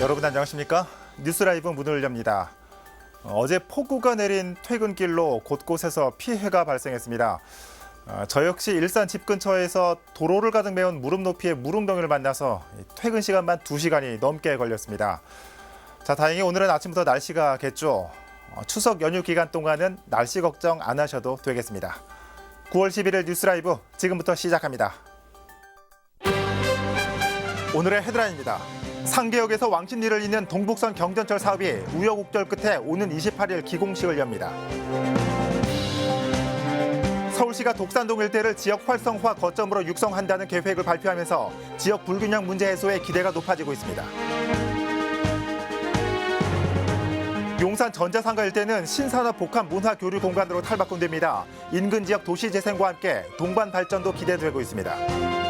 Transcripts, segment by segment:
여러분 안녕하십니까? 뉴스라이브 문을 엽니다. 어제 폭우가 내린 퇴근길로 곳곳에서 피해가 발생했습니다. 저 역시 일산 집 근처에서 도로를 가득 메운 무릎 높이의 물웅덩이를 만나서 퇴근 시간만 2시간이 넘게 걸렸습니다. 자, 다행히 오늘은 아침부터 날씨가 겠죠. 추석 연휴 기간 동안은 날씨 걱정 안 하셔도 되겠습니다. 9월 11일 뉴스라이브 지금부터 시작합니다. 오늘의 헤드라인입니다. 상계역에서 왕십리를 잇는 동북선 경전철 사업이 우여곡절 끝에 오는 28일 기공식을 엽니다. 서울시가 독산동 일대를 지역 활성화 거점으로 육성한다는 계획을 발표하면서 지역 불균형 문제 해소에 기대가 높아지고 있습니다. 용산 전자상가 일대는 신산업 복합 문화 교류 공간으로 탈바꿈됩니다. 인근 지역 도시 재생과 함께 동반 발전도 기대되고 있습니다.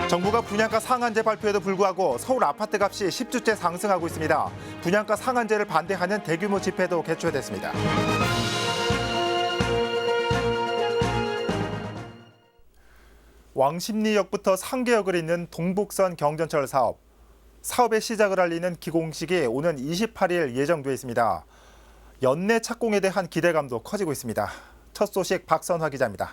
정부가 분양가 상한제 발표에도 불구하고 서울 아파트 값이 10주째 상승하고 있습니다. 분양가 상한제를 반대하는 대규모 집회도 개최됐습니다. 왕십리역부터 상계역을 잇는 동북선 경전철 사업. 사업의 시작을 알리는 기공식이 오는 28일 예정돼 있습니다. 연내 착공에 대한 기대감도 커지고 있습니다. 첫 소식 박선화 기자입니다.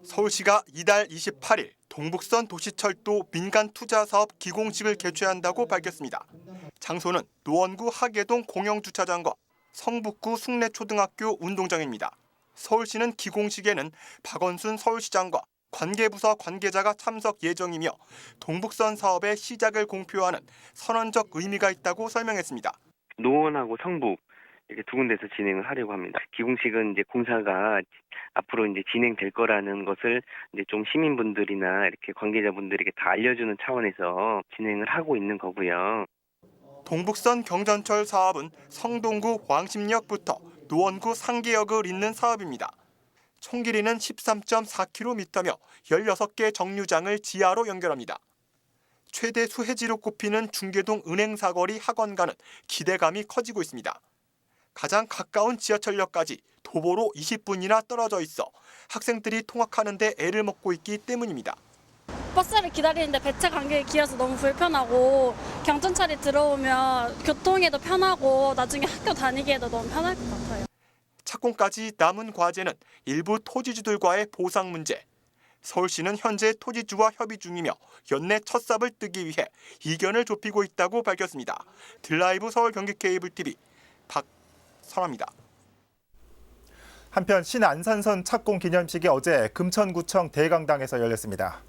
서울시가 이달 28일 동북선 도시철도 민간 투자 사업 기공식을 개최한다고 밝혔습니다. 장소는 노원구 하계동 공영주차장과 성북구 숭례초등학교 운동장입니다. 서울시는 기공식에는 박원순 서울시장과 관계부서 관계자가 참석 예정이며 동북선 사업의 시작을 공표하는 선언적 의미가 있다고 설명했습니다. 노원하고 성북 이렇게 두 군데서 진행을 하려고 합니다. 기공식은 이제 공사가 앞으로 이제 진행될 거라는 것을 이제 좀 시민분들이나 이렇게 관계자분들에게 다 알려주는 차원에서 진행을 하고 있는 거고요. 동북선 경전철 사업은 성동구 왕십리역부터 노원구 상계역을 잇는 사업입니다. 총 길이는 13.4km며 16개 정류장을 지하로 연결합니다. 최대 수혜지로 꼽히는 중계동 은행사거리 학원가는 기대감이 커지고 있습니다. 가장 가까운 지하철역까지 도보로 20분이나 떨어져 있어 학생들이 통학하는 데 애를 먹고 있기 때문입니다. 버스를 기다리는데 배차 간격이 길어서 너무 불편하고 경전철이 들어오면 교통에도 편하고 나중에 학교 다니기에도 너무 편할 것 같아요. 착공까지 남은 과제는 일부 토지주들과의 보상 문제. 서울시는 현재 토지주와 협의 중이며 연내 첫 삽을 뜨기 위해 이견을 좁히고 있다고 밝혔습니다. 드라이브 서울 경기 케이블 TV 박선화입니다. 한편 신안산선 착공 기념식이 어제 금천구청 대강당에서 열렸습니다.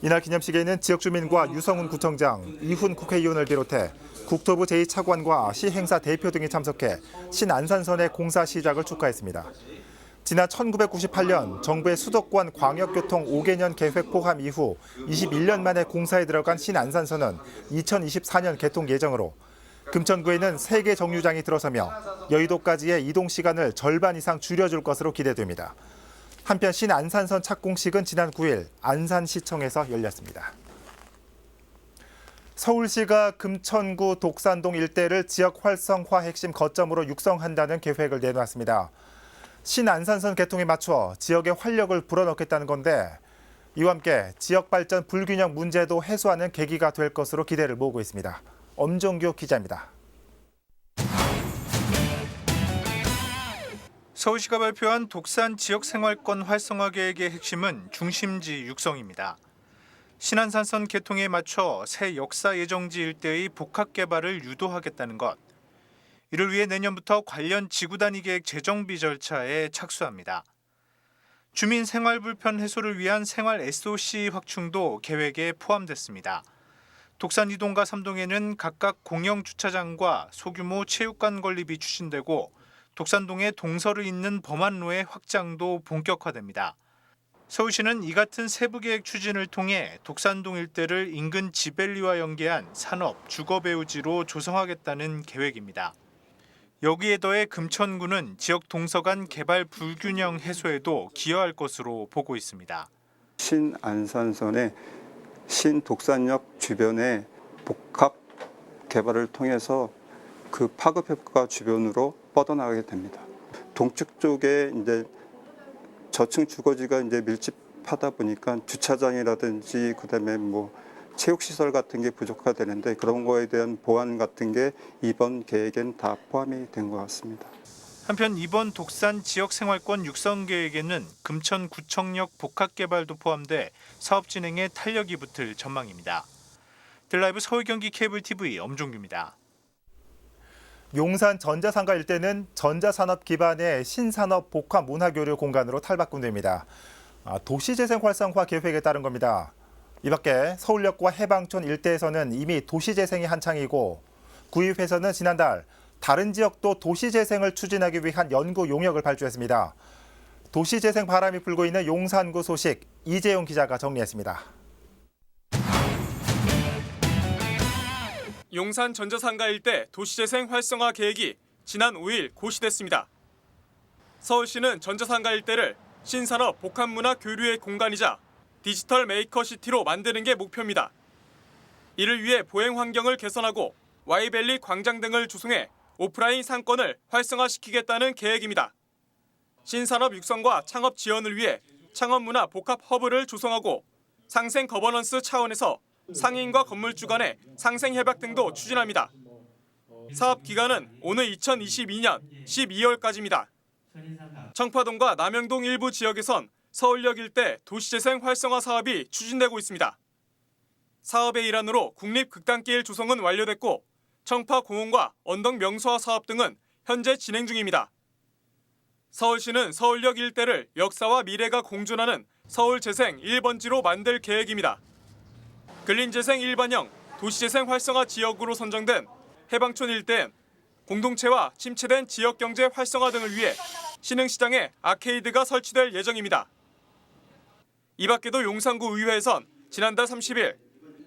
이날 기념식에는 지역 주민과 유성훈 구청장, 이훈 국회의원을 비롯해 국토부 제2차관과 시행사 대표 등이 참석해 신안산선의 공사 시작을 축하했습니다. 지난 1998년 정부의 수도권 광역교통 5개년 계획 포함 이후 21년 만에 공사에 들어간 신안산선은 2024년 개통 예정으로 금천구에는 3개 정류장이 들어서며 여의도까지의 이동 시간을 절반 이상 줄여줄 것으로 기대됩니다. 한편 신안산선 착공식은 지난 9일 안산시청에서 열렸습니다. 서울시가 금천구 독산동 일대를 지역 활성화 핵심 거점으로 육성한다는 계획을 내놨습니다. 신안산선 개통에 맞춰 지역에 활력을 불어넣겠다는 건데 이와 함께 지역 발전 불균형 문제도 해소하는 계기가 될 것으로 기대를 모으고 있습니다. 엄정규 기자입니다. 서울시가 발표한 독산 지역생활권 활성화 계획의 핵심은 중심지 육성입니다. 신안산선 개통에 맞춰 새 역사 예정지 일대의 복합 개발을 유도하겠다는 것. 이를 위해 내년부터 관련 지구 단위 계획 재정비 절차에 착수합니다. 주민 생활 불편 해소를 위한 생활 SOC 확충도 계획에 포함됐습니다. 독산 2동과 3동에는 각각 공영 주차장과 소규모 체육관 건립이 추진되고 독산동에 동서를 잇는 범안로의 확장도 본격화됩니다. 서울시는 이 같은 세부 계획 추진을 통해 독산동 일대를 인근 지벨리와 연계한 산업, 주거 배후지로 조성하겠다는 계획입니다. 여기에 더해 금천구는 지역 동서 간 개발 불균형 해소에도 기여할 것으로 보고 있습니다. 신안산선의 신독산역 주변의 복합 개발을 통해서 그 파급효과 주변으로 뻗어나가게 됩니다. 동측 쪽에 이제 저층 주거지가 이제 밀집 밀집하다 보니까 주차장이라든지 그다음에 뭐 체육시설 같은 게 부족하다는데 그런 거에 대한 보완 같은 게 이번 계획엔 다 포함이 된 것 같습니다. 한편 이번 독산 지역 생활권 육성 계획에는 금천구청역 복합 개발도 포함돼 사업 진행에 탄력이 붙을 전망입니다. 델라이브 서울 경기 케이블 TV 엄종규입니다. 용산 전자상가 일대는 전자산업 기반의 신산업 복합 문화교류 공간으로 탈바꿈됩니다. 도시재생 활성화 계획에 따른 겁니다. 이 밖에 서울역과 해방촌 일대에서는 이미 도시재생이 한창이고 구의회에서는 지난달 다른 지역도 도시재생을 추진하기 위한 연구 용역을 발주했습니다. 도시재생 바람이 불고 있는 용산구 소식 이재용 기자가 정리했습니다. 용산 전자상가 일대 도시재생 활성화 계획이 지난 5일 고시됐습니다. 서울시는 전자상가 일대를 신산업 복합문화 교류의 공간이자 디지털 메이커시티로 만드는 게 목표입니다. 이를 위해 보행 환경을 개선하고 와이밸리 광장 등을 조성해 오프라인 상권을 활성화시키겠다는 계획입니다. 신산업 육성과 창업 지원을 위해 창업문화 복합 허브를 조성하고 상생 거버넌스 차원에서 상인과 건물주 간의 상생 협약 등도 추진합니다. 사업 기간은 오는 2022년 12월까지입니다. 청파동과 남영동 일부 지역에선 서울역 일대 도시재생 활성화 사업이 추진되고 있습니다. 사업의 일환으로 국립극단길 조성은 완료됐고 청파공원과 언덕 명소화 사업 등은 현재 진행 중입니다. 서울시는 서울역 일대를 역사와 미래가 공존하는 서울재생 1번지로 만들 계획입니다. 근린재생 일반형 도시재생 활성화 지역으로 선정된 해방촌 일대엔 공동체와 침체된 지역경제 활성화 등을 위해 신흥시장에 아케이드가 설치될 예정입니다. 이 밖에도 용산구 의회에선 지난달 30일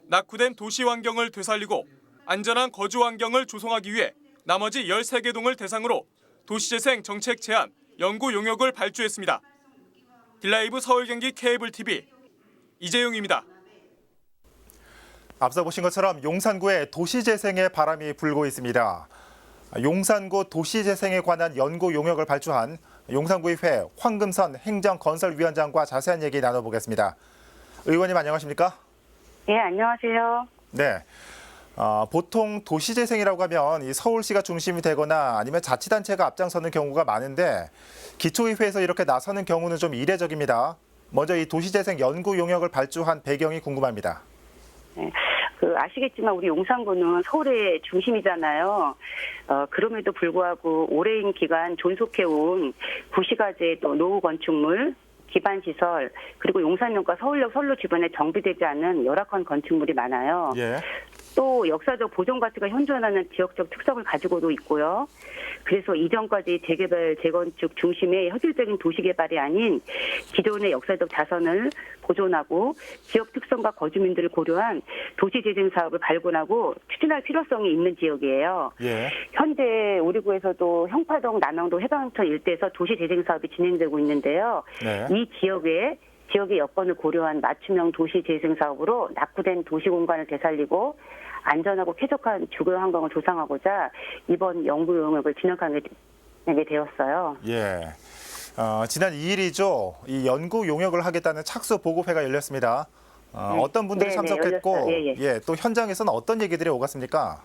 낙후된 도시 환경을 되살리고 안전한 거주 환경을 조성하기 위해 나머지 13개 동을 대상으로 도시재생 정책 제안 연구 용역을 발주했습니다. 딜라이브 서울 경기 케이블 TV 이재용입니다. 앞서 보신 것처럼 용산구에 도시재생의 바람이 불고 있습니다. 용산구 도시재생에 관한 연구 용역을 발주한 용산구의회 황금선 행정건설위원장과 자세한 얘기 나눠보겠습니다. 의원님 안녕하십니까? 네, 안녕하세요. 네. 보통 도시재생이라고 하면 이 서울시가 중심이 되거나 아니면 자치단체가 앞장서는 경우가 많은데 기초의회에서 이렇게 나서는 경우는 좀 이례적입니다. 먼저 이 도시재생 연구 용역을 발주한 배경이 궁금합니다. 네, 아시겠지만 우리 용산구는 서울의 중심이잖아요. 그럼에도 불구하고 오랜 기간 존속해온 구시가지 또 노후 건축물, 기반시설, 그리고 용산역과 서울역 선로 주변에 정비되지 않은 열악한 건축물이 많아요. 예. 또 역사적 보존 가치가 현존하는 지역적 특성을 가지고도 있고요. 그래서 이전까지 재개발, 재건축 중심의 혁일적인 도시개발이 아닌 기존의 역사적 자산을 보존하고 지역 특성과 거주민들을 고려한 도시재생 사업을 발굴하고 추진할 필요성이 있는 지역이에요. 예. 현재 우리 구에서도 형파동, 남영동, 해방촌 일대에서 도시재생 사업이 진행되고 있는데요. 네. 이 지역의 여건을 고려한 맞춤형 도시재생 사업으로 낙후된 도시 공간을 되살리고 안전하고 쾌적한 주거 환경을 조성하고자 이번 연구 용역을 진행하게 되었어요. 예. 지난 2일이죠. 이 연구 용역을 하겠다는 착수 보고회가 열렸습니다. 어떤 분들이 네, 참석했고, 네, 예, 또 현장에서는 어떤 얘기들이 오갔습니까?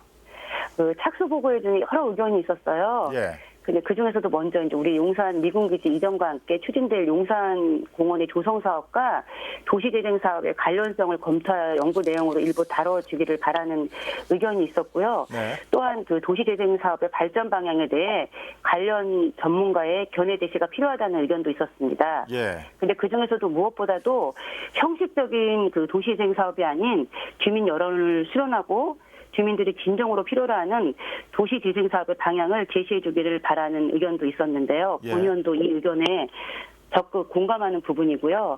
착수 보고회 중에 여러 의견이 있었어요. 예. 근데 그 중에서도 먼저 이제 우리 용산 미군기지 이전과 함께 추진될 용산 공원의 조성 사업과 도시재생 사업의 관련성을 검토할 연구 내용으로 일부 다뤄주기를 바라는 의견이 있었고요. 네. 또한 그 도시재생 사업의 발전 방향에 대해 관련 전문가의 견해 제시가 필요하다는 의견도 있었습니다. 예. 근데 그 중에서도 무엇보다도 형식적인 그 도시재생 사업이 아닌 주민 여론을 수렴하고 주민들이 진정으로 필요로 하는 도시재생 사업의 방향을 제시해 주기를 바라는 의견도 있었는데요. 예. 본의원도 이 의견에 적극 공감하는 부분이고요.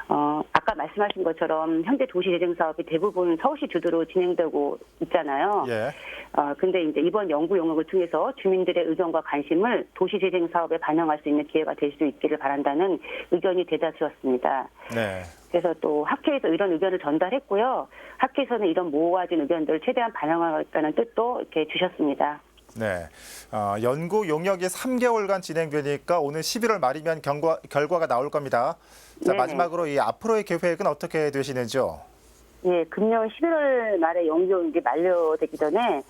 아까 말씀하신 것처럼 현재 도시재생 사업이 대부분 서울시 주도로 진행되고 있잖아요. 예. 근데 이제 이번 연구 용역을 통해서 주민들의 의견과 관심을 도시재생 사업에 반영할 수 있는 기회가 될 수 있기를 바란다는 의견이 대다수였습니다. 네. 그래서 또 학회에서 이런 의견을 전달했고요. 학회에서는 이런 모아진 의견들을 최대한 반영하겠다는 뜻도 이렇게 주셨습니다. 네, 연구 용역이 3개월간 진행되니까 오늘 11월 말이면 결과가 나올 겁니다. 자, 네네. 마지막으로 이 앞으로의 계획은 어떻게 되시는지요? 예, 금년 11월 말에 용역이 만료되기 전에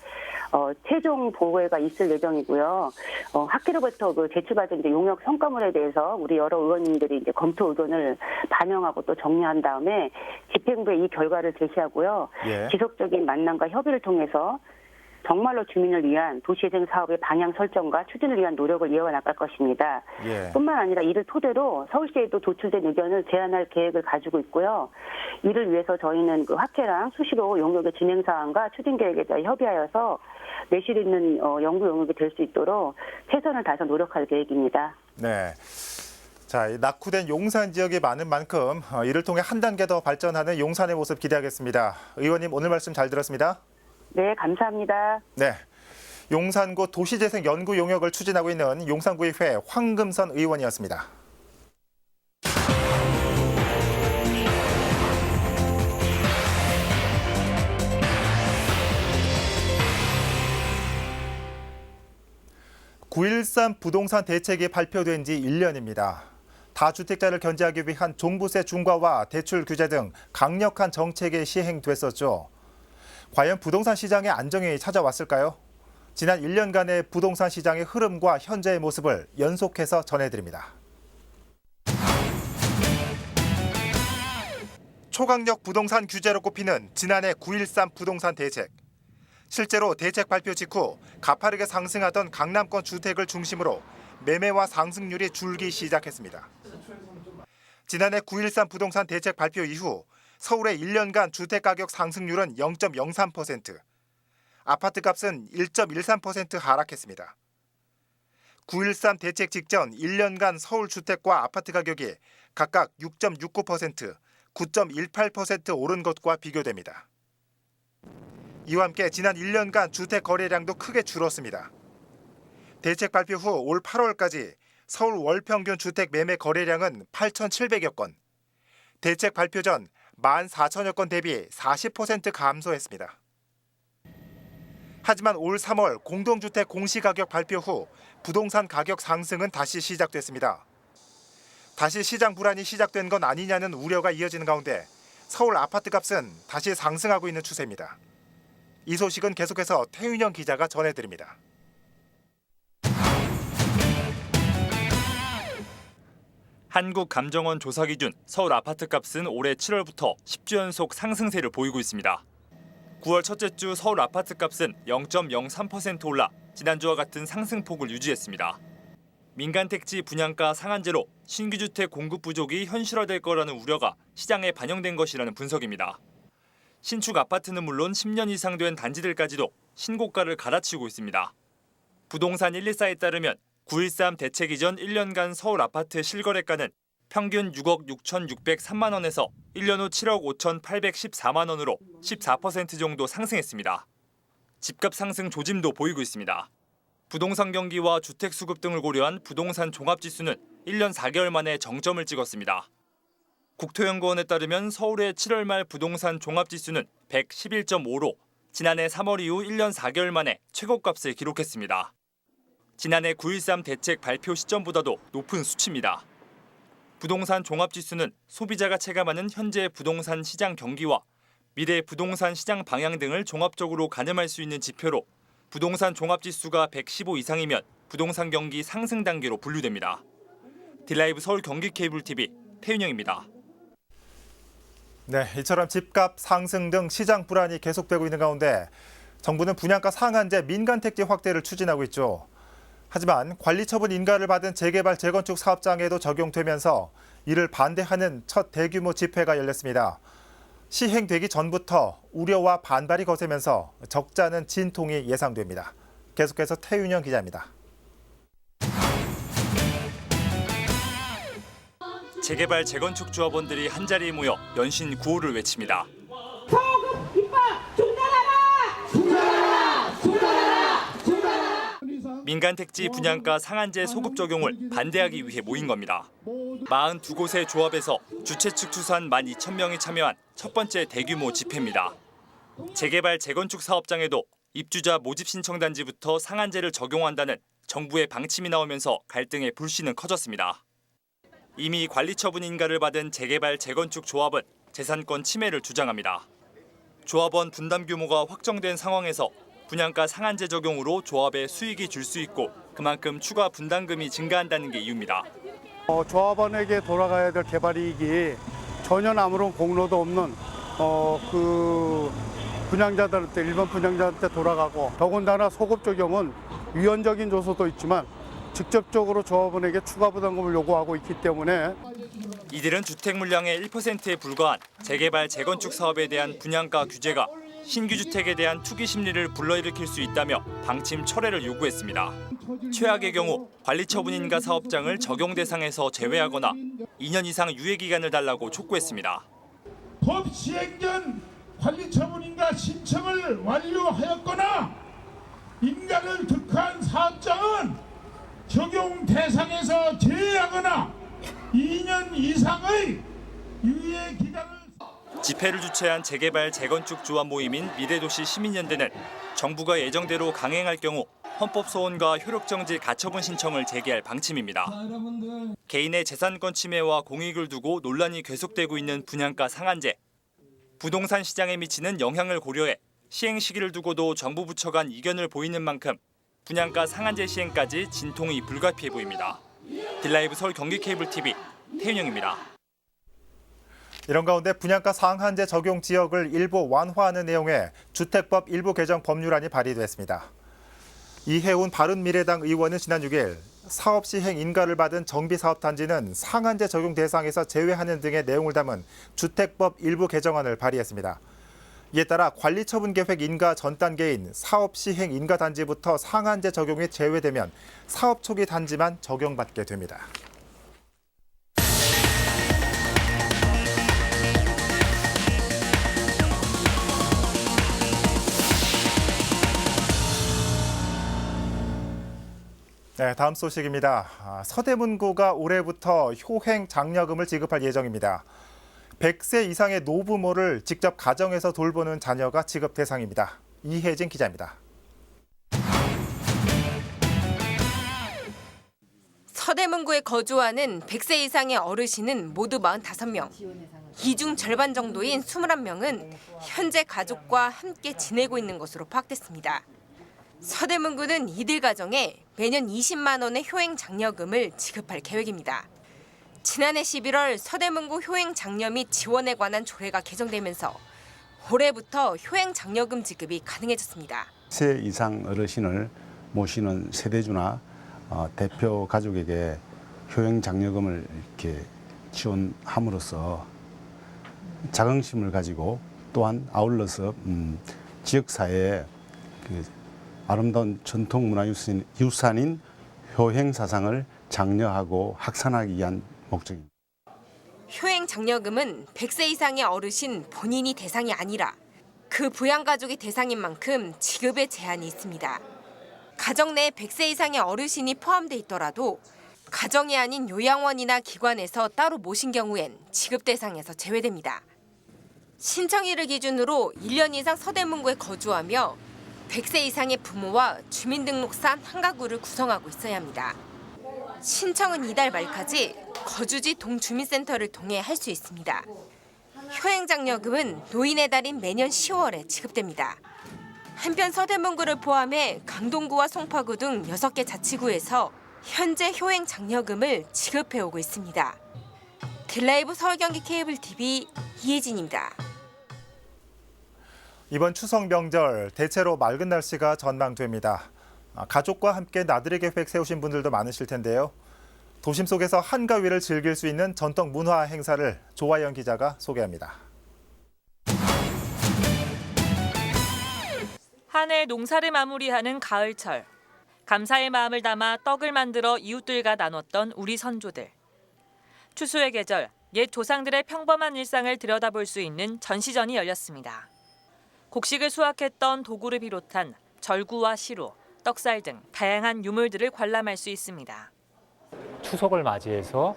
최종 보고회가 있을 예정이고요. 학회로부터 그 제출받은 이제 용역 성과물에 대해서 우리 여러 의원님들이 이제 검토 의견을 반영하고 또 정리한 다음에 집행부에 이 결과를 제시하고요. 예. 지속적인 만남과 협의를 통해서 정말로 주민을 위한 도시재생 사업의 방향 설정과 추진을 위한 노력을 이어가 나갈 것입니다. 예. 뿐만 아니라 이를 토대로 서울시에도 도출된 의견을 제안할 계획을 가지고 있고요. 이를 위해서 저희는 그 학회랑 수시로 용역의 진행 사항과 추진 계획에 대해 협의하여서 내실 있는 연구 용역이 될 수 있도록 최선을 다해서 노력할 계획입니다. 네. 자, 이 낙후된 용산 지역이 많은 만큼 이를 통해 한 단계 더 발전하는 용산의 모습 기대하겠습니다. 의원님 오늘 말씀 잘 들었습니다. 네, 감사합니다. 네. 용산구 도시재생 연구 용역을 추진하고 있는 용산구의회 황금선 의원이었습니다. (9.13) 부동산 대책이 발표된 지 1년입니다. 다주택자를 견제하기 위한 종부세 중과와 대출 규제 등 강력한 정책이 시행됐었죠. 과연 부동산 시장의 안정이 찾아왔을까요? 지난 1년간의 부동산 시장의 흐름과 현재의 모습을 연속해서 전해드립니다. 초강력 부동산 규제로 꼽히는 지난해 9.13 부동산 대책. 실제로 대책 발표 직후 가파르게 상승하던 강남권 주택을 중심으로 매매와 상승률이 줄기 시작했습니다. 지난해 9.13 부동산 대책 발표 이후 서울의 1년간 주택가격 상승률은 0.03%, 아파트값은 1.13% 하락했습니다. 9.13 대책 직전 1년간 서울 주택과 아파트 가격이 각각 6.69%, 9.18% 오른 것과 비교됩니다. 이와 함께 지난 1년간 주택 거래량도 크게 줄었습니다. 대책 발표 후 올 8월까지 서울 월 평균 주택 매매 거래량은 8,700여 건, 대책 발표 전 14,000여 건 대비 40% 감소했습니다. 하지만 올 3월 공동주택 공시가격 발표 후 부동산 가격 상승은 다시 시작됐습니다. 다시 시장 불안이 시작된 건 아니냐는 우려가 이어지는 가운데 서울 아파트값은 다시 상승하고 있는 추세입니다. 이 소식은 계속해서 태윤영 기자가 전해드립니다. 한국감정원 조사 기준 서울 아파트값은 올해 7월부터 10주 연속 상승세를 보이고 있습니다. 9월 첫째 주 서울 아파트값은 0.03% 올라 지난주와 같은 상승폭을 유지했습니다. 민간 택지 분양가 상한제로 신규 주택 공급 부족이 현실화될 거라는 우려가 시장에 반영된 것이라는 분석입니다. 신축 아파트는 물론 10년 이상 된 단지들까지도 신고가를 갈아치우고 있습니다. 부동산 124에 따르면 9.13 대책 이전 1년간 서울 아파트 실거래가는 평균 6억 6,603만 원에서 1년 후 7억 5,814만 원으로 14% 정도 상승했습니다. 집값 상승 조짐도 보이고 있습니다. 부동산 경기와 주택 수급 등을 고려한 부동산 종합지수는 1년 4개월 만에 정점을 찍었습니다. 국토연구원에 따르면 서울의 7월 말 부동산 종합지수는 111.5로 지난해 3월 이후 1년 4개월 만에 최고값을 기록했습니다. 지난해 9.13 대책 발표 시점보다도 높은 수치입니다. 부동산 종합지수는 소비자가 체감하는 현재 부동산 시장 경기와 미래 부동산 시장 방향 등을 종합적으로 가늠할 수 있는 지표로 부동산 종합지수가 115 이상이면 부동산 경기 상승 단계로 분류됩니다. 딜라이브 서울 경기 케이블 TV 태윤영입니다. 네, 이처럼 집값 상승 등 시장 불안이 계속되고 있는 가운데 정부는 분양가 상한제 민간 택지 확대를 추진하고 있죠. 하지만 관리 처분 인가를 받은 재개발 재건축 사업장에도 적용되면서 이를 반대하는 첫 대규모 집회가 열렸습니다. 시행되기 전부터 우려와 반발이 거세면서 적잖은 진통이 예상됩니다. 계속해서 태윤영 기자입니다. 재개발 재건축 조합원들이 한자리에 모여 연신 구호를 외칩니다. 소급 입법 중단하라! 중단하라! 중단하라! 중단하라! 민간 택지 분양가 상한제 소급 적용을 반대하기 위해 모인 겁니다. 42곳의 조합에서 주최 측 추산 12,000명이 참여한 첫 번째 대규모 집회입니다. 재개발 재건축 사업장에도 입주자 모집 신청 단지부터 상한제를 적용한다는 정부의 방침이 나오면서 갈등의 불씨는 커졌습니다. 이미 관리 처분 인가를 받은 재개발 재건축 조합은 재산권 침해를 주장합니다. 조합원 분담 규모가 확정된 상황에서 분양가 상한제 적용으로 조합에 수익이 줄 수 있고 그만큼 추가 분담금이 증가한다는 게 이유입니다. 조합원에게 돌아가야 될 개발 이익이 전혀 아무런 공로도 없는 그 분양자들한테 일반 분양자한테 돌아가고 더군다나 소급 적용은 위헌적인 요소도 있지만 직접적으로 조합원에게 추가 부담금을 요구하고 있기 때문에 이들은 주택 물량의 1%에 불과한 재개발 재건축 사업에 대한 분양가 규제가 신규 주택에 대한 투기 심리를 불러일으킬 수 있다며 방침 철회를 요구했습니다. 최악의 경우 관리 처분 인가 사업장을 적용 대상에서 제외하거나 2년 이상 유예 기간을 달라고 촉구했습니다. 법 시행 전 관리 처분 인가 신청을 완료하였거나 인가를 득한 사업장은 적용 대상에서 제외하거나 2년 이상의 유예 기간을 집회를 주최한 재개발 재건축 조합 모임인 미래도시 시민연대는 정부가 예정대로 강행할 경우 헌법 소원과 효력정지 가처분 신청을 제기할 방침입니다. 개인의 재산권 침해와 공익을 두고 논란이 계속되고 있는 분양가 상한제. 부동산 시장에 미치는 영향을 고려해 시행 시기를 두고도 정부 부처 간 이견을 보이는 만큼 분양가 상한제 시행까지 진통이 불가피해 보입니다. 딜라이브 서울 경기 케이블 TV 태윤영입니다. 이런 가운데 분양가 상한제 적용 지역을 일부 완화하는 내용의 주택법 일부 개정 법률안이 발의됐습니다. 이혜훈 바른미래당 의원은 지난 6일 사업 시행 인가를 받은 정비사업단지는 상한제 적용 대상에서 제외하는 등의 내용을 담은 주택법 일부 개정안을 발의했습니다. 이에 따라 관리처분계획 인가 전 단계인 사업 시행 인가 단지부터 상한제 적용이 제외되면 사업 초기 단지만 적용받게 됩니다. 네, 다음 소식입니다. 서대문구가 올해부터 효행 장려금을 지급할 예정입니다. 100세 이상의 노부모를 직접 가정에서 돌보는 자녀가 지급 대상입니다. 이혜진 기자입니다. 서대문구에 거주하는 100세 이상의 어르신은 모두 45명. 이 중 절반 정도인 21명은 현재 가족과 함께 지내고 있는 것으로 파악됐습니다. 서대문구는 이들 가정에 매년 20만 원의 효행 장려금을 지급할 계획입니다. 지난해 11월 서대문구 효행 장려 및 지원에 관한 조례가 개정되면서 올해부터 효행 장려금 지급이 가능해졌습니다. 100세 이상 어르신을 모시는 세대주나 대표 가족에게 효행 장려금을 이렇게 지원함으로써 자긍심을 가지고 또한 아울러서 지역사회에 아름다운 전통 문화유산인 효행 사상을 장려하고 확산하기 위한 목적입니다. 효행 장려금은 100세 이상의 어르신 본인이 대상이 아니라 그 부양가족이 대상인 만큼 지급에 제한이 있습니다. 가정 내에 100세 이상의 어르신이 포함돼 있더라도 가정이 아닌 요양원이나 기관에서 따로 모신 경우엔 지급 대상에서 제외됩니다. 신청일을 기준으로 1년 이상 서대문구에 거주하며 100세 이상의 부모와 주민등록상 한 가구를 구성하고 있어야 합니다. 신청은 이달 말까지 거주지 동주민센터를 통해 할 수 있습니다. 효행장려금은 노인의 달인 매년 10월에 지급됩니다. 한편 서대문구를 포함해 강동구와 송파구 등 6개 자치구에서 현재 효행장려금을 지급해오고 있습니다. 딜라이브 서울경기 케이블 TV 이혜진입니다. 이번 추석 명절 대체로 맑은 날씨가 전망됩니다. 가족과 함께 나들이 계획 세우신 분들도 많으실 텐데요. 도심 속에서 한가위를 즐길 수 있는 전통 문화 행사를 조아영 기자가 소개합니다. 한 해 농사를 마무리하는 가을철. 감사의 마음을 담아 떡을 만들어 이웃들과 나눴던 우리 선조들. 추수의 계절, 옛 조상들의 평범한 일상을 들여다볼 수 있는 전시전이 열렸습니다. 곡식을 수확했던 도구를 비롯한 절구와 시루, 떡살 등 다양한 유물들을 관람할 수 있습니다. 추석을 맞이해서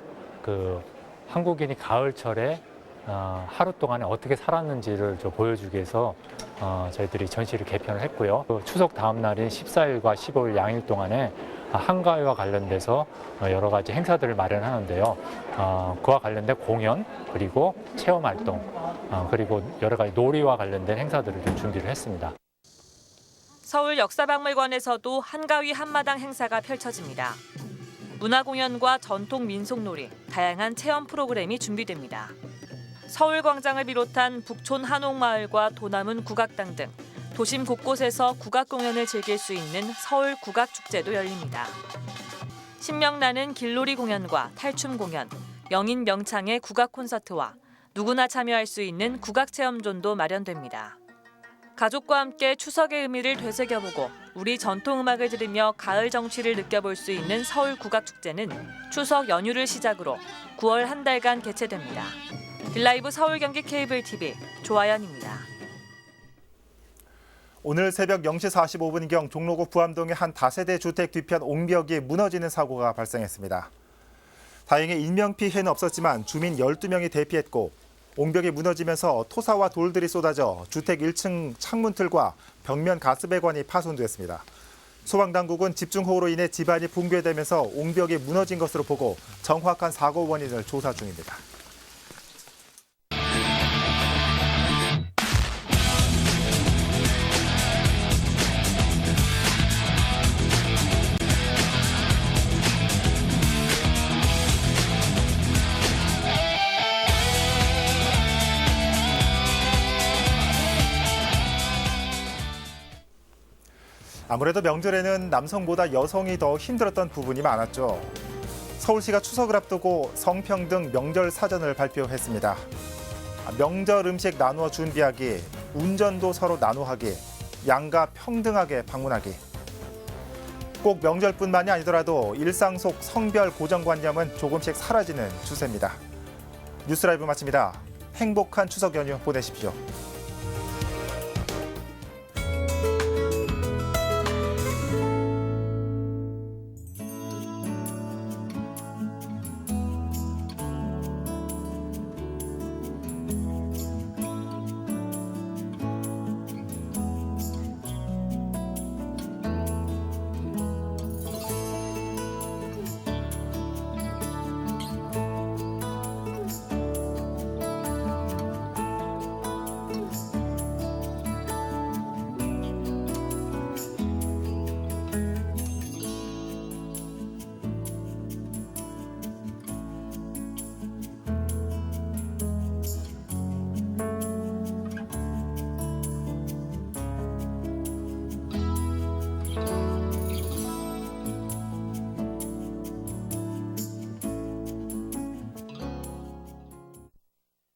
한국인이 가을철에 하루 동안에 어떻게 살았는지를 보여주기 위해서 저희들이 전시를 개편을 했고요. 추석 다음 날인 14일과 15일 양일 동안에 한가위와 관련돼서 여러 가지 행사들을 마련하는데요. 그와 관련된 공연, 그리고 체험 활동, 그리고 여러 가지 놀이와 관련된 행사들을 좀 준비를 했습니다. 서울 역사박물관에서도 한가위 한마당 행사가 펼쳐집니다. 문화공연과 전통 민속놀이, 다양한 체험 프로그램이 준비됩니다. 서울광장을 비롯한 북촌 한옥마을과 도남은 국악당 등 도심 곳곳에서 국악 공연을 즐길 수 있는 서울 국악축제도 열립니다. 신명나는 길놀이 공연과 탈춤 공연, 명인 명창의 국악 콘서트와 누구나 참여할 수 있는 국악체험존도 마련됩니다. 가족과 함께 추석의 의미를 되새겨보고 우리 전통음악을 들으며 가을 정취를 느껴볼 수 있는 서울 국악축제는 추석 연휴를 시작으로 9월 한 달간 개최됩니다. 딜라이브 서울 경기 케이블 TV 조아연입니다. 오늘 새벽 0시 45분경 종로구 부암동의 한 다세대 주택 뒤편 옹벽이 무너지는 사고가 발생했습니다. 다행히 인명피해는 없었지만 주민 12명이 대피했고 옹벽이 무너지면서 토사와 돌들이 쏟아져 주택 1층 창문틀과 벽면 가스배관이 파손됐습니다. 소방당국은 집중호우로 인해 집안이 붕괴되면서 옹벽이 무너진 것으로 보고 정확한 사고 원인을 조사 중입니다. 아무래도 명절에는 남성보다 여성이 더 힘들었던 부분이 많았죠. 서울시가 추석을 앞두고 성평등 명절 사전을 발표했습니다. 명절 음식 나누어 준비하기, 운전도 서로 나누하기, 양가 평등하게 방문하기. 꼭 명절뿐만이 아니더라도 일상 속 성별 고정관념은 조금씩 사라지는 추세입니다. 뉴스라이브 마칩니다. 행복한 추석 연휴 보내십시오.